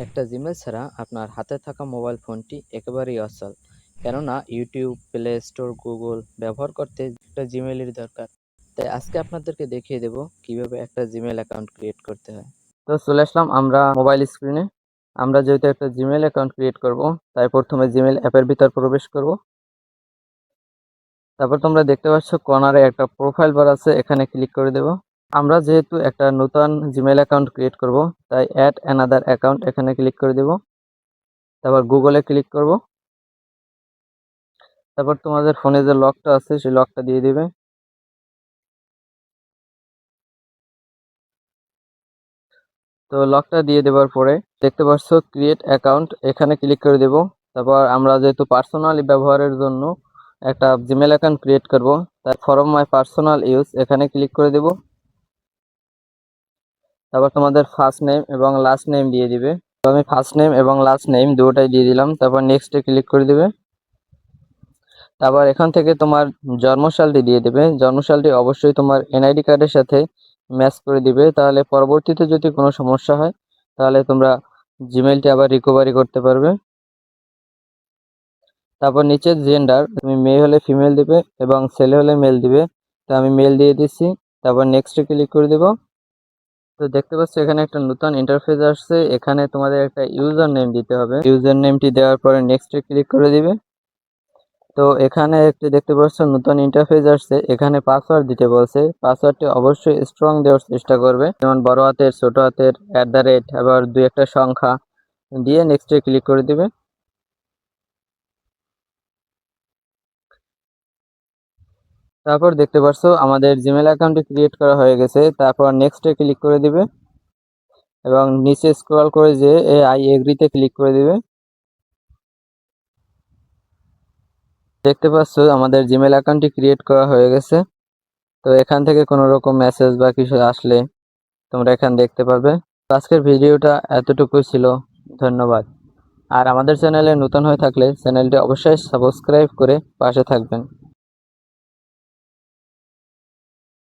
একটা জিমেল ছাড়া আপনার হাতে থাকা মোবাইল ফোনটি একেবারেই অচল। কেননা ইউটিউব, প্লে স্টোর, গুগল ব্যবহার করতে একটা জিমেলের দরকার। তাই আজকে আপনাদেরকে দেখিয়ে দেব কিভাবে একটা জিমেল অ্যাকাউন্ট ক্রিয়েট করতে হয়। তো চলে আসলাম আমরা মোবাইল স্ক্রিনে। আমরা যেহেতু একটা জিমেল অ্যাকাউন্ট ক্রিয়েট করব, তাই প্রথমে জিমেল অ্যাপের ভিতর প্রবেশ করব। তারপর তোমরা দেখতে পাচ্ছ কর্নারে একটা প্রোফাইল বার আছে, এখানে ক্লিক করে দেব। আমরা যেহেতু একটা নতুন জিমেল অ্যাকাউন্ট ক্রিয়েট করব, তাই অ্যাড অ্যানাদার অ্যাকাউন্ট এখানে ক্লিক করে দেব। তারপর গুগলে ক্লিক করব। তারপর তোমাদের ফোনে যে লকটা আছে সেই লকটা দিয়ে দিবে। তো লকটা দিয়ে দেওয়ার পরে দেখতে পাচ্ছ ক্রিয়েট অ্যাকাউন্ট, এখানে ক্লিক করে দেব। তারপর আমরা যেহেতু পার্সোনালি ব্যবহারের জন্য একটা জিমেল অ্যাকাউন্ট ক্রিয়েট করব, তাই ফর মাই পার্সোনাল ইউজ এখানে ক্লিক করে দেব। তারপর তোমাদের ফার্স্ট নেম এবং লাস্ট নেম দিয়ে দিবে। তো আমি ফার্স্ট নেম এবং লাস্ট নেম দুটোটাই দিয়ে দিলাম। তারপর নেক্সটে ক্লিক করে দিবে। তারপর এখান থেকে তোমার জন্মসালটি দিয়ে দেবে। জন্মসালটি অবশ্যই তোমার এনআইডি কার্ডের সাথে ম্যাচ করে দিবে, তাহলে পরবর্তীতে যদি কোনো সমস্যা হয় তাহলে তোমরা জিমেলটি আবার রিকভারি করতে পারবে। তারপর নিচে জেন্ডার, তুমি মেয়ে হলে ফিমেল দিবে এবং ছেলে হলে মেল দিবে। তো আমি মেল দিয়ে দিচ্ছি। তারপর নেক্সটে ক্লিক করে দেব। তো দেখতে পাচ্ছ এখানে একটা নতুন ইন্টারফেস আসছে, এখানে তোমাদের একটা ইউজার নেম দিতে হবে। ইউজার নেমটি দেওয়ার পরে নেক্সটে ক্লিক করে দিবে। তো এখানে একটি দেখতে পাচ্ছ নতুন ইন্টারফেস আসছে, এখানে পাসওয়ার্ড দিতে বলছে। পাসওয়ার্ডটি অবশ্যই স্ট্রং দেওয়ার চেষ্টা করবে, যেমন বড় হাতের, ছোট হাতের, @ আবার দুই একটা সংখ্যা দিয়ে নেক্সটে ক্লিক করে দিবে। তারপর দেখতে পাচ্ছ আমাদের জিমেল অ্যাকাউন্টটি ক্রিয়েট করা হয়ে গেছে। তারপর নেক্সটে ক্লিক করে দিবে এবং নিচে স্ক্রল করে যে আই এগ্রিতে ক্লিক করে দিবে। দেখতে পাচ্ছ আমাদের জিমেল অ্যাকাউন্টটি ক্রিয়েট করা হয়ে গেছে। তো এখান থেকে কোনো রকম মেসেজ বা কিছু আসলে তোমরা এখানে দেখতে পারবে। তো আজকের ভিডিওটা এতটুকুই ছিল। ধন্যবাদ। আর আমাদের চ্যানেলে নতুন হয়ে থাকলে চ্যানেলটি অবশ্যই সাবস্ক্রাইব করে পাশে থাকবেন।